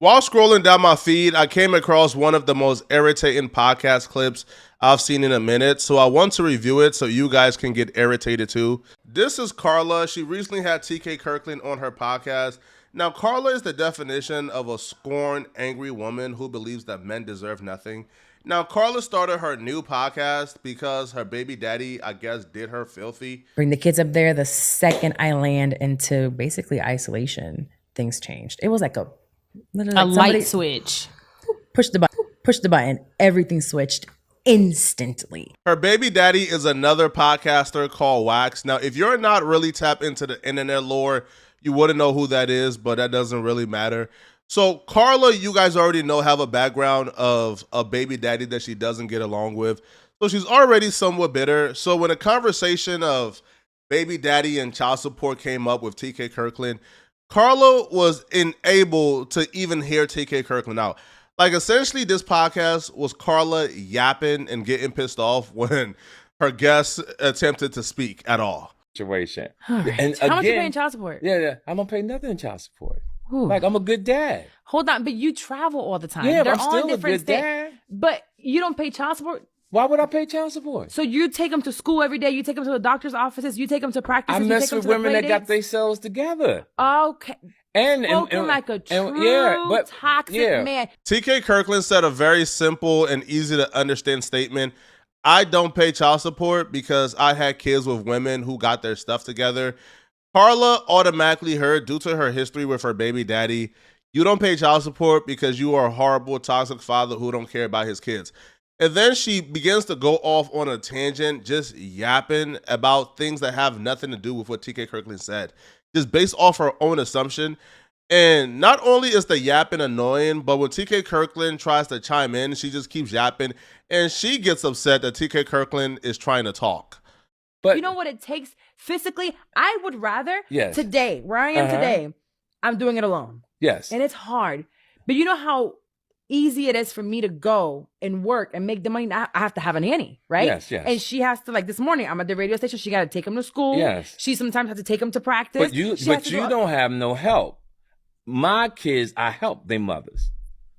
While scrolling down my feed, I came across one of the most irritating podcast clips I've seen in a minute, so I want to review it so you guys can get irritated too. This is Carla. She recently had TK Kirkland on her podcast. Now, Carla is the definition of a scorned, angry woman who believes that men deserve nothing. Now, Carla started her new podcast because her baby daddy, I guess, did her filthy. Bring the kids up there. The second I land into basically isolation, things changed. It was like a light switch. Push the button. Everything switched instantly. Her baby daddy is another podcaster called Wax. Now, if you're not really tapped into the internet lore, you wouldn't know who that is, but that doesn't really matter. So Carla, you guys already know, have a background of a baby daddy that she doesn't get along with. So she's already somewhat bitter. So when a conversation of baby daddy and child support came up with TK Kirkland, Carla was unable to even hear TK Kirkland out. Like, essentially, this podcast was Carla yapping and getting pissed off when her guests attempted to speak at all. Situation. Right. And How much again, you paying child support? Yeah, I don't pay nothing in child support. Ooh. Like, I'm a good dad. Hold on, but you travel all the time. Yeah, They're but I'm all in still a different good states. dad. But you don't pay child support? Why would I pay child support? So you take them to school every day. You take them to the doctor's offices. You take them to practices. I you mess take them with to the women play that got dates? themselves together. Okay. And Like a true toxic man. TK Kirkland said a very simple and easy to understand statement. I don't pay child support because I had kids with women who got their stuff together. Carla automatically heard, due to her history with her baby daddy, you don't pay child support because you are a horrible, toxic father who don't care about his kids. And then she begins to go off on a tangent, just yapping about things that have nothing to do with what TK Kirkland said, just based off her own assumption. And not only is the yapping annoying, but when TK Kirkland tries to chime in, she just keeps yapping, and she gets upset that TK Kirkland is trying to talk. But You know what it takes physically? I would rather Yes. today, where I am today, I'm doing it alone. yes. And it's hard. But you know how easy it is for me to go and work and make the money. I have to have a nanny, right? Yes, yes. And she has to, like this morning, I'm at the radio station. She got to take him to school. Yes. She sometimes has to take him to practice. But you don't have no help. My kids, I help their mothers.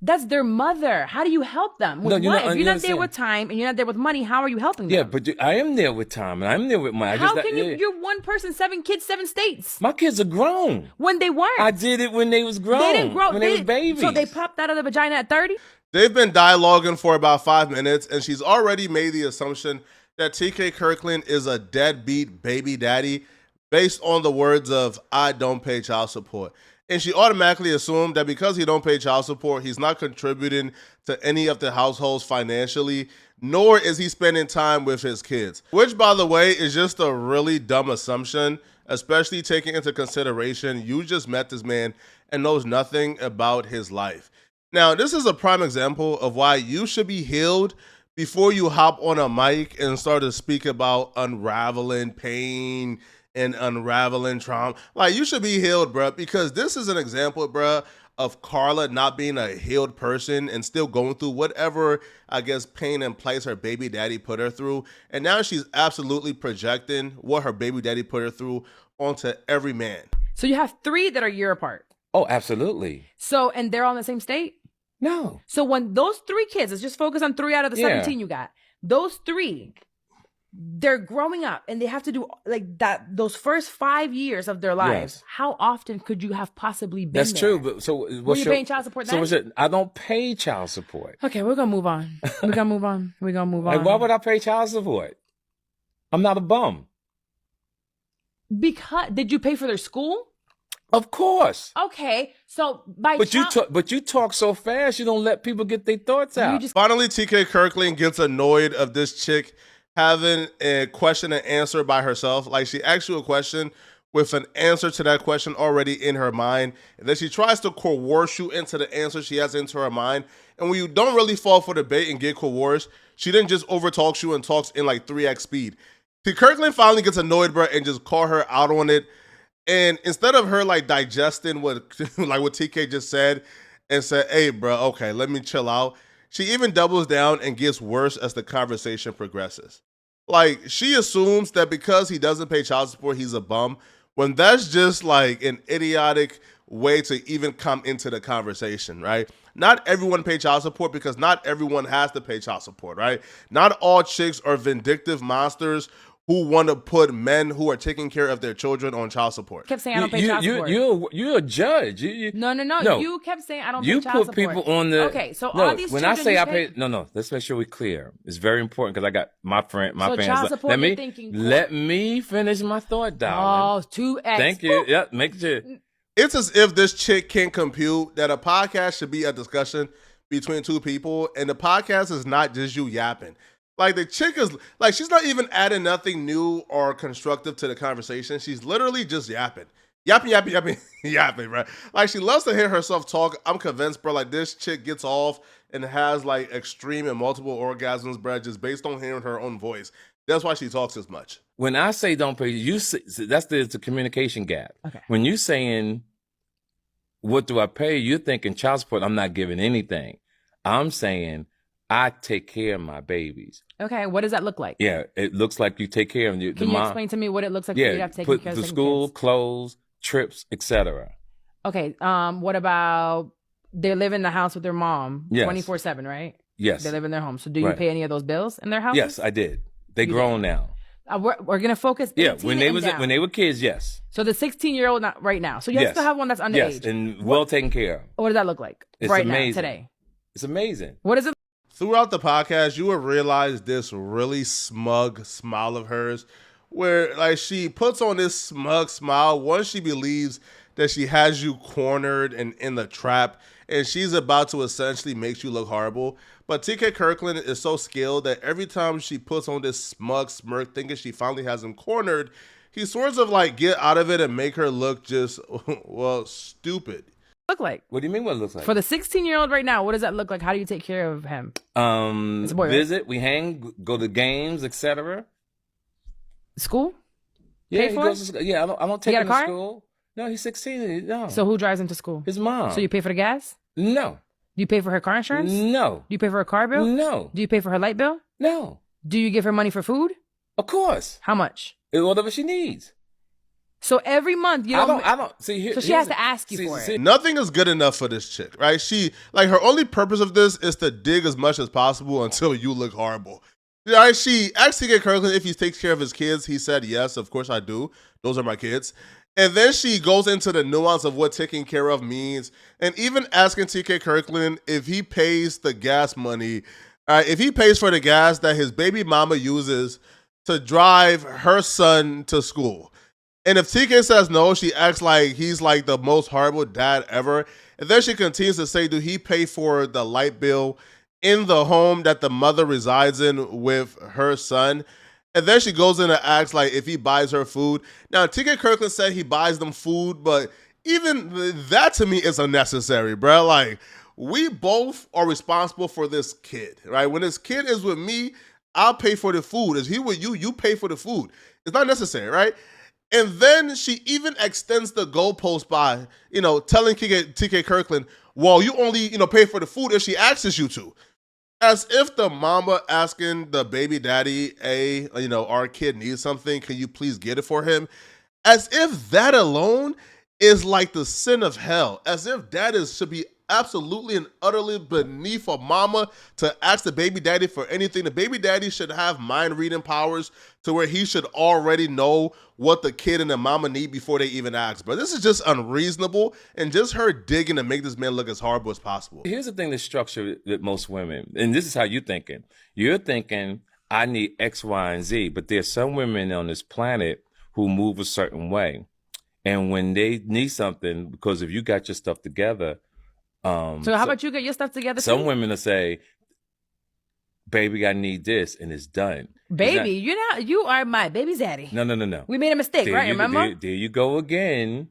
That's their mother. How do you help them? With No, you what? don't If you're not there understand. with time and you're not there with money, how are you helping them? Yeah, but I am there with time and I'm there with money. How can you? You're one person, 7 kids, 7 states. My kids are grown. When they weren't. I did it when they was grown. They didn't grow. When they was babies. So they popped out of the vagina at 30? They've been dialoguing for about 5 minutes, and she's already made the assumption that TK Kirkland is a deadbeat baby daddy based on the words of, I don't pay child support. And she automatically assumed that because he don't pay child support, he's not contributing to any of the households financially, nor is he spending time with his kids. Which, by the way, is just a really dumb assumption, especially taking into consideration you just met this man and knows nothing about his life. Now, this is a prime example of why you should be healed before you hop on a mic and start to speak about unraveling pain and unraveling trauma. Like, you should be healed, bruh, because this is an example, bruh, of Carla not being a healed person and still going through whatever, I guess, pain and place her baby daddy put her through. And now she's absolutely projecting what her baby daddy put her through onto every man. So you have 3 that are a year apart. Oh, absolutely. So, and they're all in the same state? No. So when those 3 kids, let's just focus on 3 out of the 17 you got. Those 3, they're growing up and they have to do like that, those first 5 years of their lives. Yes. How often could you have possibly been That's there? true. But so Were you paying child support then? So what's it? I don't pay child support. Okay, we're going to move on. We're going to move on. We're going to move on. Like, why would I pay child support? I'm not a bum. Because, did you pay for their school? Of course. Okay, so by But you talk so fast, you don't let people get their thoughts out. Finally, TK Kirkland gets annoyed of this chick having a question and answer by herself. Like, she asks you a question with an answer to that question already in her mind. And then she tries to coerce you into the answer she has into her mind. And when you don't really fall for the bait and get coerced, she then just overtalks you and talks in like 3x speed. T. Kirkland finally gets annoyed, bro, and just call her out on it. And instead of her like digesting what TK just said and said, hey, bro, okay, let me chill out, she even doubles down and gets worse as the conversation progresses. Like, she assumes that because he doesn't pay child support, he's a bum, when that's just like an idiotic way to even come into the conversation, right? Not everyone pay child support because not everyone has to pay child support, right? Not all chicks are vindictive monsters who want to put men who are taking care of their children on child support. Kept saying I don't pay child support. You're a judge. No. You kept saying I don't pay child support. You put people on the. Okay, so no, all these when I say I pay, no. Let's make sure we're clear. It's very important because I got my fans. Child support, Let me finish my thought, darling. Oh, 2x. Thank you. Yeah, make sure. It's as if this chick can't compute that a podcast should be a discussion between two people, and the podcast is not just you yapping. Like, the chick is, like, she's not even adding nothing new or constructive to the conversation. She's literally just yapping. Yapping, right? Like, she loves to hear herself talk. I'm convinced, bro, like, this chick gets off and has, like, extreme and multiple orgasms, bro, just based on hearing her own voice. That's why she talks as much. When I say don't pay, that's the communication gap. Okay. When you're saying, what do I pay? You're thinking child support, I'm not giving anything. I'm saying, I take care of my babies. Okay, what does that look like? Yeah, it looks like you take care of them. Can you explain to me what it looks like for you to have taken care of the school, kids? clothes, trips, etc. Okay, what about they live in the house with their mom 24/7, right? Yes. They live in their home. So do you pay any of those bills in their house? Yes, I did. They grown now. We're going to focus. When they were kids, yes. So the 16-year-old right now. So you still have one that's underage. Yes, and well taken care of. What does that look like amazing. Now, today? It's amazing. What is it? Throughout the podcast, you will realize this really smug smile of hers where, like, she puts on this smug smile once she believes that she has you cornered and in the trap, and she's about to essentially make you look horrible. But TK Kirkland is so skilled that every time she puts on this smug smirk thinking she finally has him cornered, he sort of, like, get out of it and make her look just, well, stupid. Look like? What do you mean what it looks like? For the 16-year-old right now, what does that look like? How do you take care of him? It's a boy, visit, right? We hang, go to games, etc. School? Yeah, he goes to school. Yeah, I don't take him to school. No, he's 16. No. So who drives him to school? His mom. So you pay for the gas? No. Do you pay for her car insurance? No. Do you pay for her car bill? No. Do you pay for her light bill? No. Do you give her money for food? Of course. How much? Whatever she needs. So every month you don't. I don't see. So she has to ask you for it. Nothing is good enough for this chick, right? She, like, her only purpose of this is to dig as much as possible until you look horrible. Right? She asked TK Kirkland if he takes care of his kids. He said yes, of course I do. Those are my kids. And then she goes into the nuance of what taking care of means, and even asking TK Kirkland if he pays the gas money, if he pays for the gas that his baby mama uses to drive her son to school. And if TK says no, she acts like he's like the most horrible dad ever. And then she continues to say, do he pay for the light bill in the home that the mother resides in with her son? And then she goes in and asks, like, if he buys her food. Now, TK Kirkland said he buys them food, but even that to me is unnecessary, bro. Like, we both are responsible for this kid, right? When this kid is with me, I'll pay for the food. Is he with you? You pay for the food. It's not necessary, right? And then she even extends the goalpost by, telling TK Kirkland, well, you only, pay for the food if she asks you to. As if the mama asking the baby daddy, our kid needs something, can you please get it for him? As if that alone is like the sin of hell. As if that should be absolutely and utterly beneath a mama to ask the baby daddy for anything. The baby daddy should have mind reading powers to where he should already know what the kid and the mama need before they even ask. But this is just unreasonable, and just her digging to make this man look as horrible as possible. Here's the thing that's structured with most women, and this is how you're thinking. You're thinking, I need X, Y, and Z, but there's some women on this planet who move a certain way. And when they need something, because if you got your stuff together, so how about you get your stuff together? Some women will say, baby, I need this, and it's done. Baby, you are my baby's daddy. No. We made a mistake, right? Remember? There you go again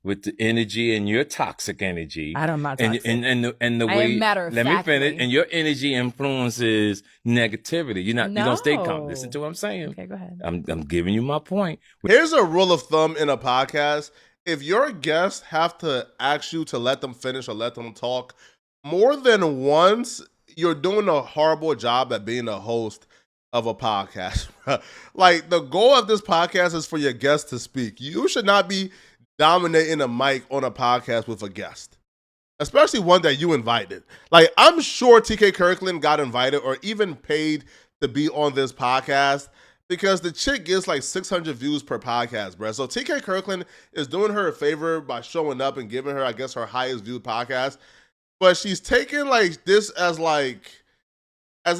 with the energy and your toxic energy. I'm not toxic. And the way, I am matter of let me finish. And your energy influences negativity. You don't stay calm. Listen to what I'm saying. Okay, go ahead. I'm giving you my point. Here's a rule of thumb in a podcast. If your guests have to ask you to let them finish or let them talk more than once, you're doing a horrible job at being a host of a podcast. Like, the goal of this podcast is for your guests to speak. You should not be dominating a mic on a podcast with a guest, especially one that you invited. Like, I'm sure TK Kirkland got invited or even paid to be on this podcast because the chick gets like 600 views per podcast, bro. So TK Kirkland is doing her a favor by showing up and giving her, I guess, her highest viewed podcast. But she's taking like this as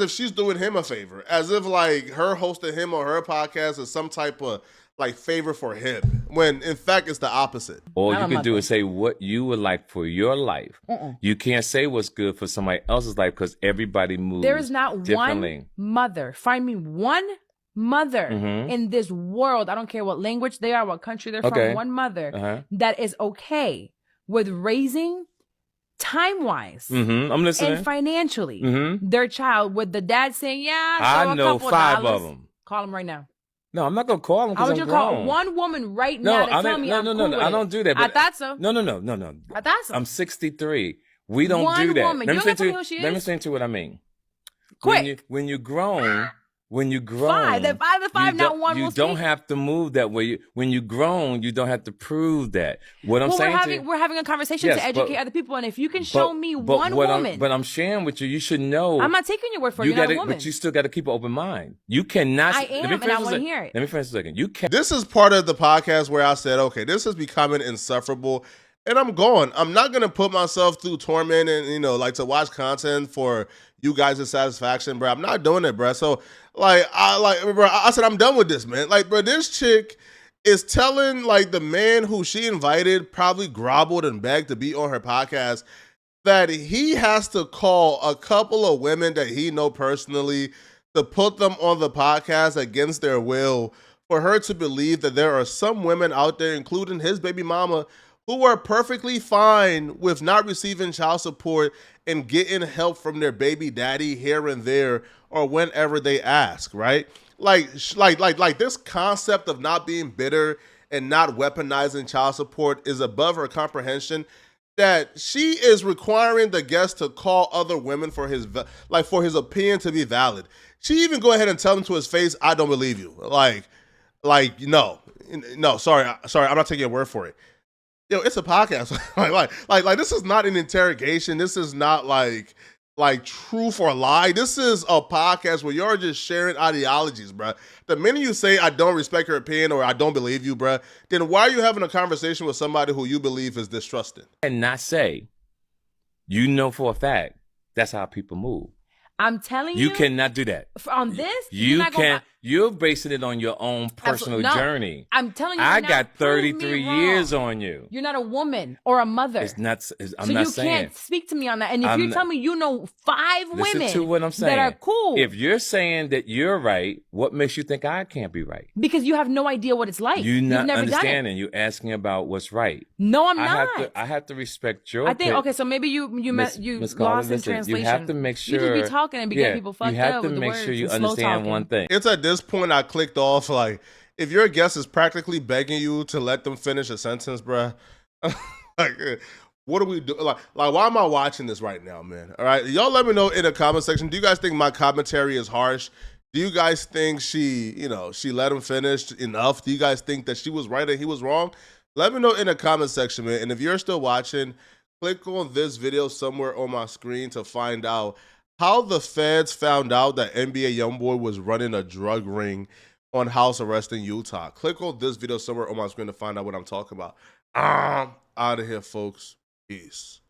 if she's doing him a favor, as if like her hosting him on her podcast is some type of like favor for him, when in fact it's the opposite. All you can do is say what you would like for your life. You can't say what's good for somebody else's life because everybody moves. There is not one mother. Find me one mother in this world. I don't care what language they are, what country they're from. One mother that is okay with raising time-wise I'm listening. and financially their child, with the dad saying, "Yeah, I know 5 of them." Call them right now. No, I'm not gonna call them. I want you to call one woman right now to tell me I'm cool with it. I don't do that. I thought so. No. I thought so. I'm 63. We don't do that. Woman. Let me say to what I mean. Quick. When you grown. Five. Then 5 to 5, not one. You don't have to move that way. When you grown, you don't have to prove that. What I'm saying, we're having a conversation to educate other people, and if you can show me one woman, but I'm sharing with you, you should know. I'm not taking your word for it. You're not a woman. But you still got to keep an open mind. You cannot. I am, and I want to hear it. Let me finish a second. You can. This is part of the podcast where I said, okay, this is becoming insufferable. And I'm going. I'm not going to put myself through torment and, like to watch content for you guys' satisfaction, bro. I'm not doing it, bro. So, I said, I'm done with this, man. Like, bro, this chick is telling, like, the man who she invited, probably groveled and begged to be on her podcast, that he has to call a couple of women that he know personally to put them on the podcast against their will for her to believe that there are some women out there, including his baby mama, who are perfectly fine with not receiving child support and getting help from their baby daddy here and there or whenever they ask, right? Like this concept of not being bitter and not weaponizing child support is above her comprehension, that she is requiring the guest to call other women for his opinion to be valid. She even go ahead and tell him to his face, "I don't believe you." No, sorry, I'm not taking your word for it. Yo, it's a podcast. like this is not an interrogation. This is not like truth or lie. This is a podcast where you're just sharing ideologies, bro. The minute you say I don't respect your opinion or I don't believe you, bro, then why are you having a conversation with somebody who you believe is distrusting? And not say, for a fact, that's how people move. I'm telling you. You cannot do that. On this? You're basing it on your own personal journey. I'm telling you. I got 33 years on you. You're not a woman or a mother. I'm not saying. So you can't speak to me on that. And if you tell me 5 women to what I'm saying, that are cool. If you're saying that you're right, what makes you think I can't be right? Because you have no idea what it's like. You've never understanding. Done it. You're asking about what's right. No, I'm not. I have to respect your. I think okay. So maybe you lost in translation. You have to make sure. You just be talking and be getting people fucked up. You have to make sure you understand one thing. It's at this point I clicked off, like, if your guest is practically begging you to let them finish a sentence, bruh, like, what do we do? Like, why am I watching this right now, man? All right, y'all let me know in the comment section. Do you guys think my commentary is harsh? Do you guys think she let him finish enough? Do you guys think that she was right and he was wrong? Let me know in the comment section, man. And if you're still watching, click on this video somewhere on my screen to find out how the feds found out that NBA YoungBoy was running a drug ring on house arrest in Utah. Click on this video somewhere on my screen to find out what I'm talking about. I'm out of here, folks. Peace.